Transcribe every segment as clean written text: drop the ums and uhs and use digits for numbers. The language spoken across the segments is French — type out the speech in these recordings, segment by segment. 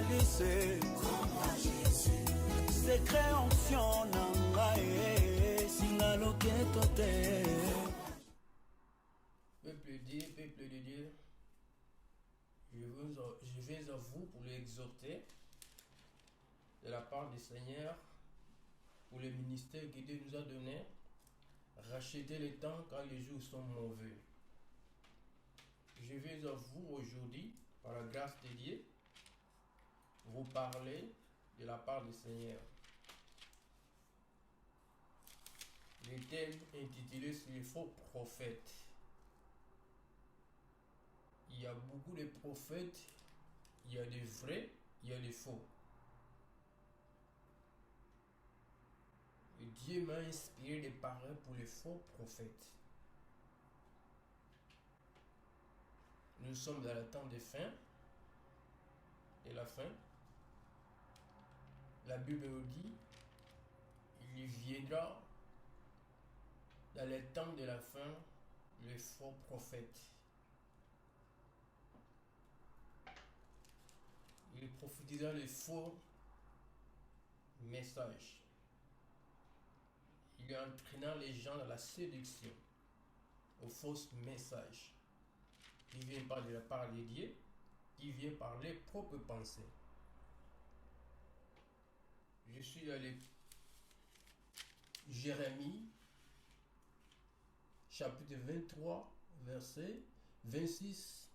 lise secret onction nangae singa loketo te. Peuple de Dieu, je vais à vous pour l'exhorter de la part du Seigneur pour le ministère que Dieu nous a donné. Rachetez le temps quand les jours sont mauvais. Je vais à vous aujourd'hui, par la grâce de Dieu, vous parler de la part du Seigneur. Le thème intitulé sur les faux prophètes. Il y a beaucoup de prophètes, il y a des vrais, il y a des faux. Et Dieu m'a inspiré de parler pour les faux prophètes. Nous sommes dans le temps de fin, de la fin. La Bible nous dit, il viendra dans le temps de la fin les faux prophètes. Il prophétisera les faux messages. Il entraînant les gens dans la séduction, aux faux messages, qui viennent pas de la part de Dieu, qui viennent par les propres pensées. Je suis dans le Jérémie, chapitre 23, versets 26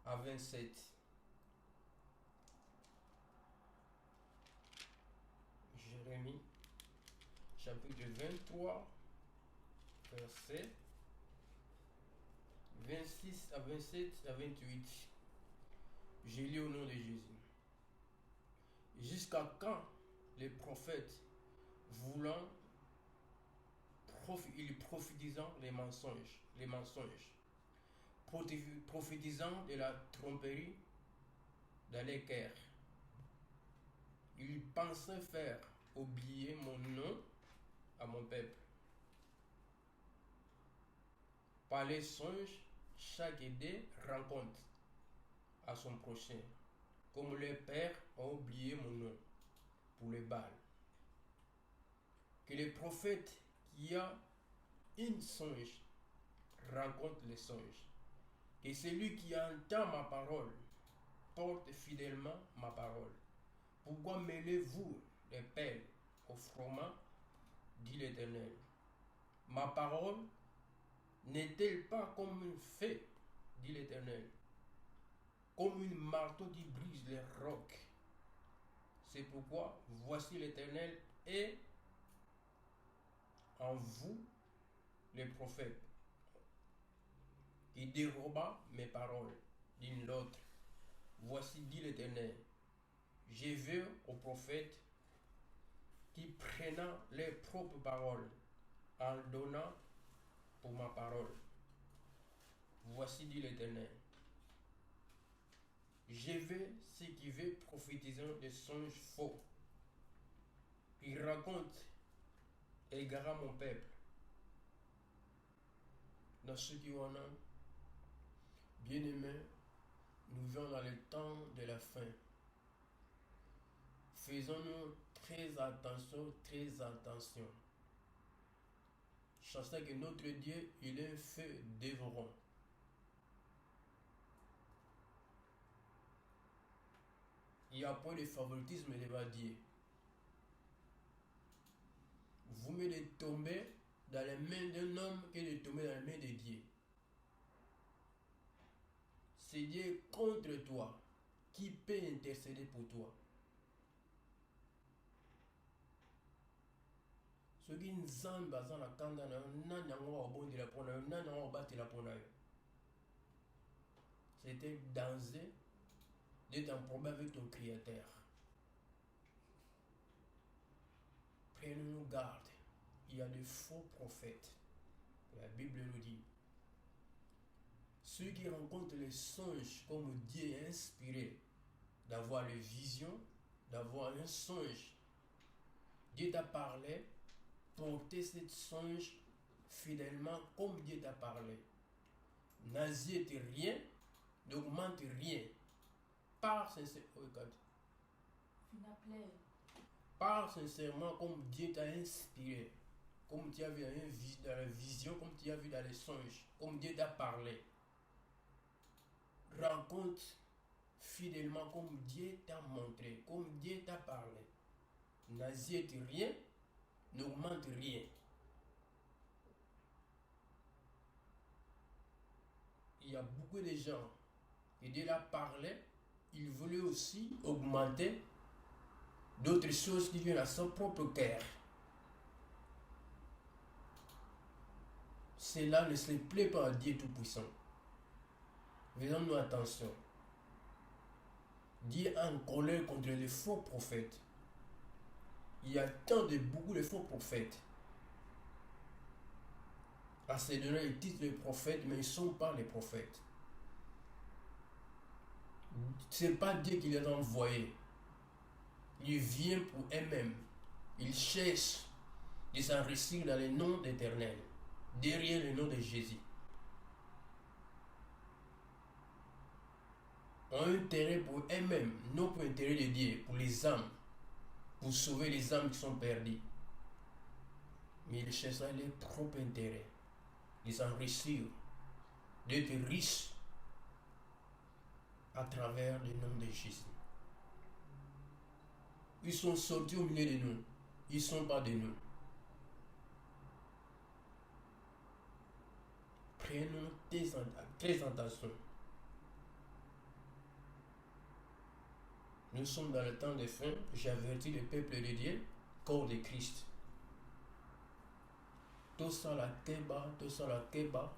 à 27. Jérémie, chapitre 23, versets 26 à 27 à 28. Je lis au nom de Jésus. Jusqu'à quand les prophètes voulant prophétisant les mensonges, prophétisant de la tromperie dans les cœurs. Ils pensaient faire oublier mon nom à mon peuple. Par les songes, chaque idée rencontre à son prochain, comme les pères ont oublié mon nom pour les Baals. Que les prophètes qui a une songe rencontre les songes. Que celui qui entend ma parole porte fidèlement ma parole. Pourquoi mêlez-vous les pelles au froment, dit l'Éternel? Ma parole n'est-elle pas comme un feu, dit l'Éternel, comme une marteau qui brise les rocs? C'est pourquoi voici l'Éternel est en vous, les prophètes, qui déroba mes paroles, dit l'autre. Voici, dit l'Éternel, je veux aux prophètes qui prennent leurs propres paroles en donnant pour ma parole. Voici, dit l'Éternel, je veux ceux qui veulent prophétiser des songes faux. Ils racontent égarant mon peuple. Dans ceux qui en ont, bien-aimés, nous vivons dans le temps de la fin. Faisons-nous très attention. Sachant que notre Dieu, il est un feu dévorant. Il n'y a point de favoritisme devant Dieu. Vous mieux de tomber dans les mains d'un homme que de tomber dans les mains de Dieu. C'est Dieu contre toi. Qui peut intercéder pour toi? Ce qui nous a basé na kanda na nanyango abondela pona nanyango batela pona. C'était danger d'être en problème avec ton Créateur. Prenons-nous garde. Il y a de faux prophètes. La Bible nous dit. Ceux qui rencontrent les songes comme Dieu est inspiré d'avoir les visions, d'avoir un songe. Dieu t'a parlé, portez cette songe fidèlement comme Dieu t'a parlé. N'assiette rien, n'augmente rien. Par sincère, regarde, Parle sincèrement comme Dieu t'a inspiré, comme tu as vu dans la vision, comme tu as vu dans les songes, comme Dieu t'a parlé. Rencontre fidèlement comme Dieu t'a montré, comme Dieu t'a parlé. N'ajoute rien, n'augmente rien. Il y a beaucoup de gens qui Dieu leur parlait, ils voulaient aussi augmenter d'autres choses qui viennent à son propre cœur. Cela ne se plaît pas à Dieu Tout-Puissant. Faisons-nous attention. Dieu est en colère contre les faux prophètes. Il y a beaucoup de faux prophètes. À ces donner ils titrent les prophètes, mais ils ne sont pas les prophètes. Ce n'est pas Dieu qui les a envoyés. Il vient pour eux-mêmes. Ils cherchent de s'enrichir dans le nom d'Éternel, derrière le nom de Jésus. Ont un intérêt pour eux-mêmes, non pour l'intérêt de Dieu, pour les âmes, pour sauver les âmes qui sont perdues. Mais ils cherchent leur propre intérêt, de s'enrichir, d'être riches à travers le nom de Jésus. Ils sont sortis au milieu de nous. Ils ne sont pas de nous. Prenons très attention. Nous sommes dans le temps de fin. J'avertis le peuple de Dieu, corps de Christ. Tout ça la keba,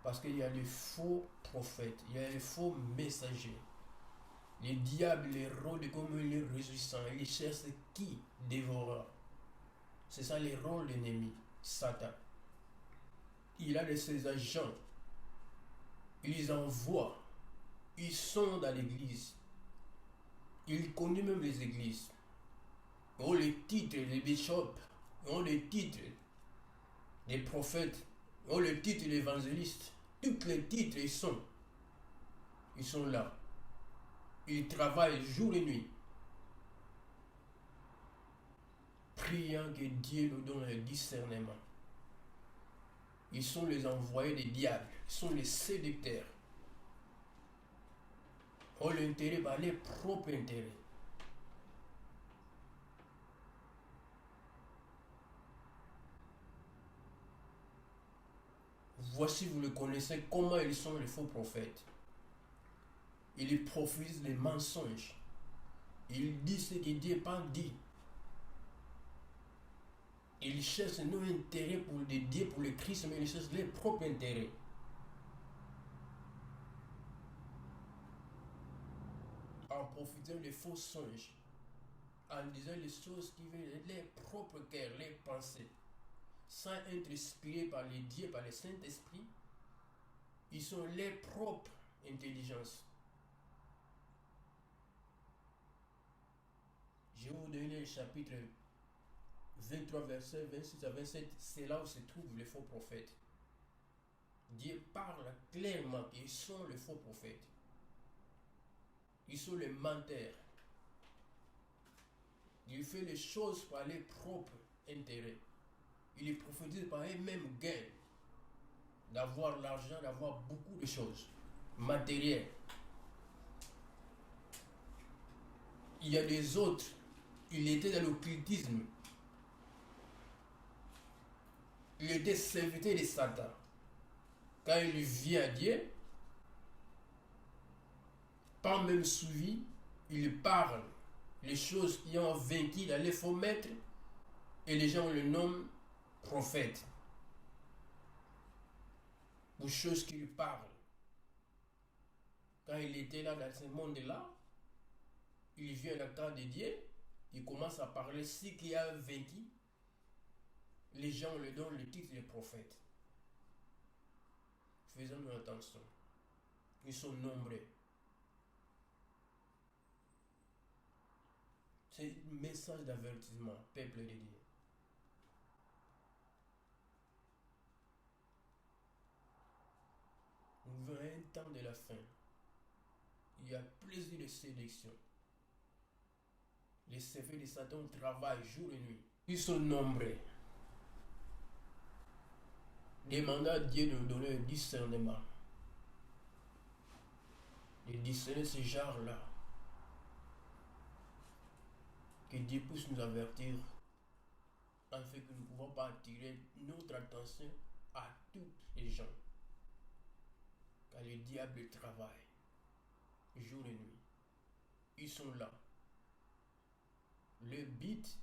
parce qu'il y a les faux prophètes, il y a les faux messagers. Les diables, les rôles comme les réjouissants, ils cherchent qui dévorera. C'est ça les rôles de l'ennemi, Satan. Il a de ses agents, il les envoie, ils sont dans l'église, il connaît même les églises. Ils ont les titres des bishops, ils ont les titres des prophètes, ils ont les titres des évangélistes. Tous les titres ils sont là. Ils travaillent jour et nuit, priant que Dieu nous donne le discernement. Ils sont les envoyés des diables, ils sont les séducteurs. Ont l'intérêt par leur propre intérêt. Voici, vous le connaissez, comment ils sont les faux prophètes. Ils prophétisent les mensonges. Ils disent ce que Dieu n'a pas dit. Ils cherchent nos intérêts pour le Dieu, pour le Christ, mais ils cherchent leur propre intérêt. En profitant des faux songes, en disant les choses qui viennent de leur propre cœur, leurs pensées, sans être inspirés par les dieux, par le Saint-Esprit, ils sont leur propre intelligence. Je vais vous donner le chapitre 23, versets 26 à 27. C'est là où se trouvent les faux prophètes. Dieu parle clairement qu'ils sont les faux prophètes. Ils sont les menteurs. Ils font les choses par leur propre intérêt. Ils les prophétisent par eux-mêmes gain. D'avoir l'argent, d'avoir beaucoup de choses matérielles. Il y a des autres, il était dans l'occultisme. Il était serviteur de Satan. Quand il vient à Dieu, pas même suivi, il parle les choses qui ont vaincu dans les faux maîtres et les gens le nomment prophète. Pour choses qu'il parle. Quand il était là dans ce monde-là, il vient à la cas de Dieu, il commence à parler ce qui a vaincu. Les gens lui donnent le titre de prophète. Faisons-nous attention. Ils sont nombreux. C'est un message d'avertissement, peuple de Dieu. Nous vivons un temps de la fin. Il y a plus de sélection. Les serviteurs de Satan travaillent jour et nuit. Ils sont nombreux. Demandez à Dieu de nous donner le discernement. De discerner ce genre-là. Que Dieu puisse nous avertir afin que nous ne pouvons pas attirer notre attention à tous les gens. Car le diable travaille jour et nuit. Ils sont là. Le but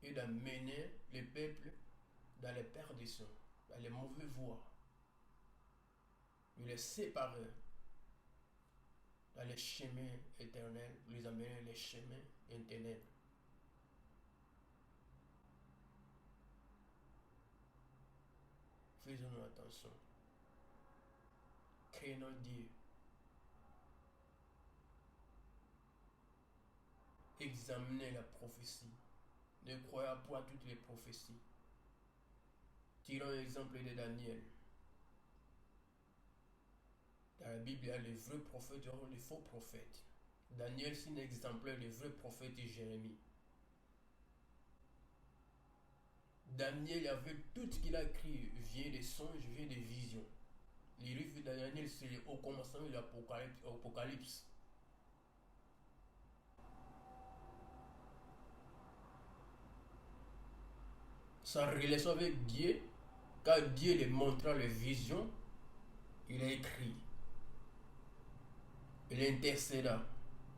est d'amener le peuple dans les perditions, dans les mauvaises voies, de les séparer dans les chemins éternels, de les amener dans les chemins éternels. Faisons attention. Craignons Dieu. Examinez la prophétie. Ne croyez pas à toutes les prophéties. Tirons l'exemple de Daniel. Dans la Bible, il y a les vrais prophètes et les faux prophètes. Daniel, c'est un exemplaire des vrais prophètes et Jérémie. Daniel avait tout ce qu'il a écrit, vient des songes, vient des visions. Les livres de Daniel, c'est au commencement de l'Apocalypse. Sa relation avec Dieu, quand Dieu lui montra les visions, il a écrit. Il intercéda.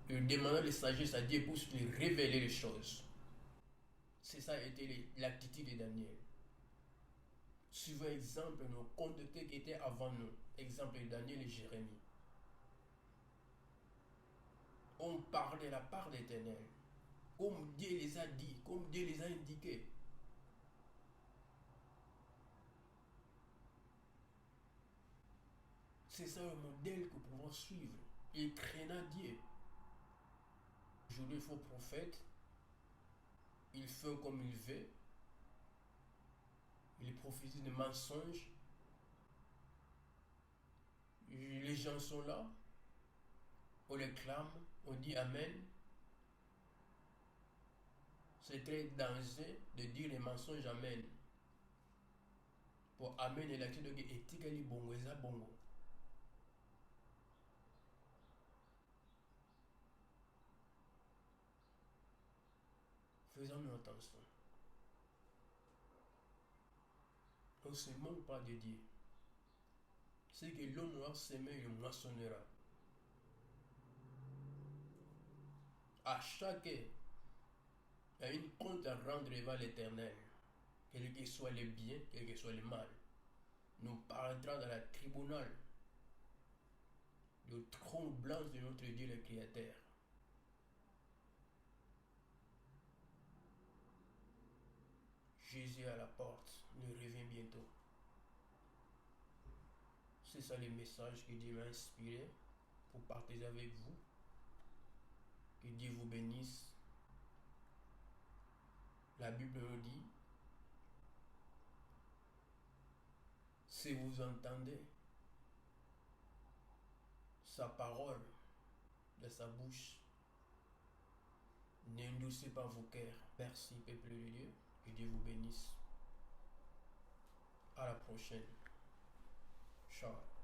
Il demanda de sagesse à Dieu pour lui révéler les choses. C'est ça a été l'attitude de Daniel. Suivant exemple, nos contes qui étaient avant nous. Exemple de Daniel et Jérémie. On parlait de la part d'Éternel. Comme Dieu les a dit, comme Dieu les a indiqués. C'est ça le modèle que nous pouvons suivre. Il craint Dieu. Aujourd'hui, il faut prophète. Il fait comme il veut. Il prophétise des mensonges. Les gens sont là. On les clame. On dit Amen. C'est très dangereux de dire les mensonges Amen. Pour Amen, il a dit que etikali bongo eza bongo. Faisons attention. On ne se manque pas de Dieu. C'est que l'homme a semé, il moissonnera. À chaque, il y a une compte à rendre devant l'Éternel. Quel que soit le bien, quel que soit le mal. Nous paraîtra dans le tribunal. Le trône blanc de notre Dieu le Créateur. Jésus à la porte, nous revient bientôt. C'est ça le message que Dieu m'a inspiré pour partager avec vous. Que Dieu vous bénisse. La Bible nous dit, si vous entendez sa parole de sa bouche, n'endurcez pas vos cœurs. Merci, peuple de Dieu. Que Dieu vous bénisse. À la prochaine. Ciao.